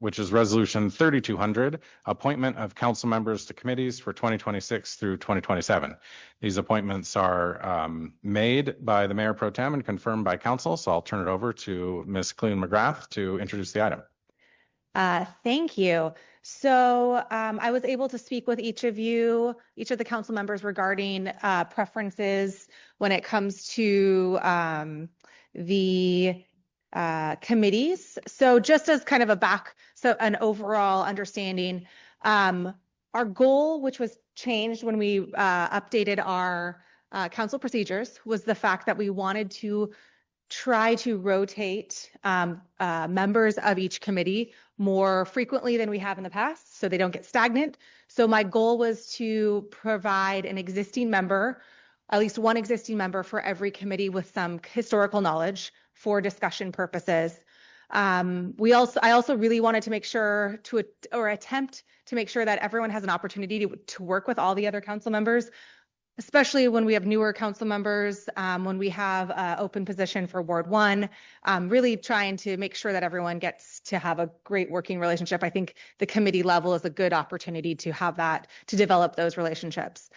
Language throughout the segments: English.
which is Resolution 3200, appointment of council members to committees for 2026 through 2027. These appointments are made by the Mayor Pro Tem and confirmed by council. So I'll turn it over to Ms. Cleland McGrath to introduce the item. Thank you. So I was able to speak with each of the council members regarding preferences when it comes to the committees. So just as kind of an overall understanding, our goal, which was changed when we updated our council procedures, was the fact that we wanted to try to rotate members of each committee more frequently than we have in the past, so they don't get stagnant. So my goal was to provide an existing member, at least one existing member for every committee with some historical knowledge for discussion purposes. I also really wanted to make sure attempt to make sure that everyone has an opportunity to work with all the other council members, especially when we have newer council members, when we have an open position for Ward 1, really trying to make sure that everyone gets to have a great working relationship. I think the committee level is a good opportunity to have that, to develop those relationships.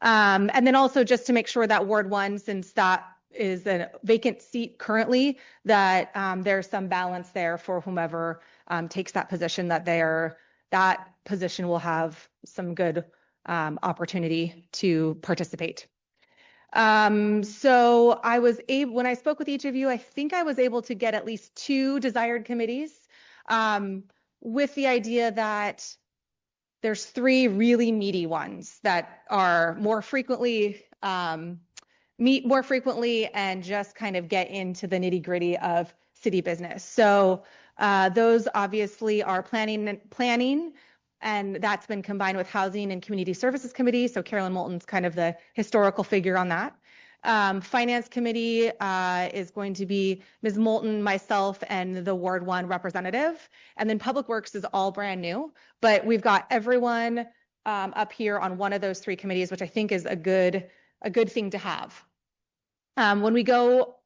And then also just to make sure that Ward 1, since that is a vacant seat currently, that there's some balance there for whomever takes that position, that position will have some good opportunity to participate. So when I spoke with each of you, I think I was able to get at least 2 desired committees, with the idea that there's 3 really meaty ones that are meet more frequently and just kind of get into the nitty-gritty of city business. So those obviously are planning, and that's been combined with Housing and Community Services Committee. So Carolyn Moulton's kind of the historical figure on that. Finance Committee is going to be Ms. Moulton, myself, and the Ward 1 representative. And then Public Works is all brand new, but we've got everyone up here on one of those 3 committees, which I think is a good thing to have. When we go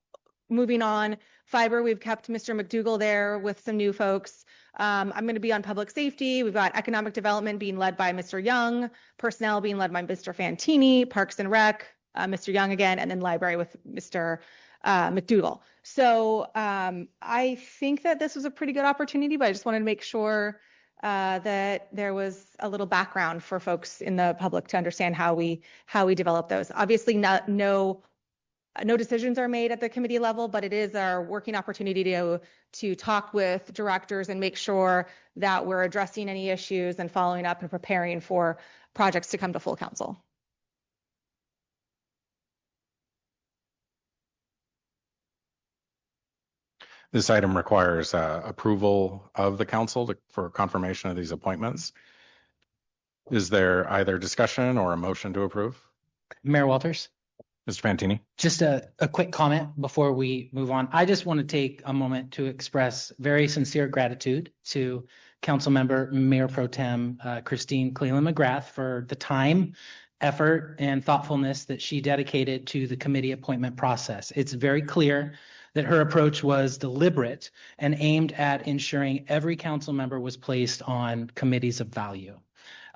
moving on, Fiber, we've kept Mr. McDougall there with some new folks. I'm going to be on Public Safety. We've got Economic Development being led by Mr. Young, Personnel being led by Mr. Fantini, Parks and Rec, Mr. Young again, and then Library with Mr. McDougall. So I think that this was a pretty good opportunity, but I just wanted to make sure that there was a little background for folks in the public to understand how we develop those. Obviously, no decisions are made at the committee level, but it is our working opportunity to talk with directors and make sure that we're addressing any issues and following up and preparing for projects to come to full council. This item requires approval of the council for confirmation of these appointments. Is there either discussion or a motion to approve? Mayor Walters. Mr. Fantini. Just a quick comment before we move on. I just want to take a moment to express very sincere gratitude to Councilmember Mayor Pro Tem Christine Cleland McGrath for the time, effort, and thoughtfulness that she dedicated to the committee appointment process. It's very clear that her approach was deliberate and aimed at ensuring every council member was placed on committees of value.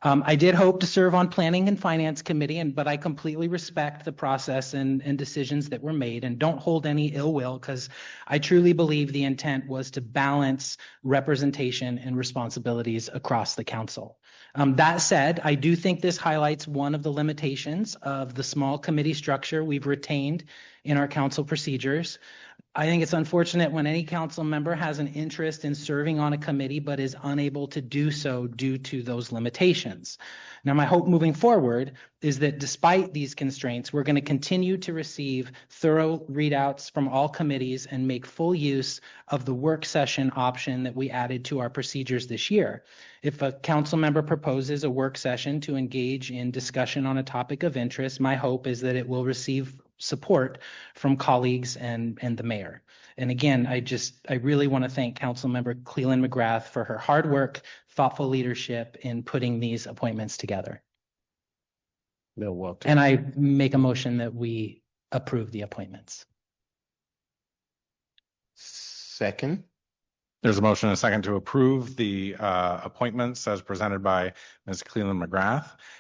I did hope to serve on Planning and Finance Committee, but I completely respect the process and decisions that were made and don't hold any ill will, because I truly believe the intent was to balance representation and responsibilities across the council. That said, I do think this highlights one of the limitations of the small committee structure we've retained in our council procedures. I think it's unfortunate when any council member has an interest in serving on a committee but is unable to do so due to those limitations. Now, my hope moving forward is that despite these constraints, we're going to continue to receive thorough readouts from all committees and make full use of the work session option that we added to our procedures this year. If a council member proposes a work session to engage in discussion on a topic of interest, my hope is that it will receive support from colleagues and the mayor. And again, I really want to thank Councilmember Cleland McGrath for her hard work, thoughtful leadership in putting these appointments together. Bill Walters. And I make a motion that we approve the appointments. Second. There's a motion and a second to approve the appointments as presented by Ms. Cleland McGrath.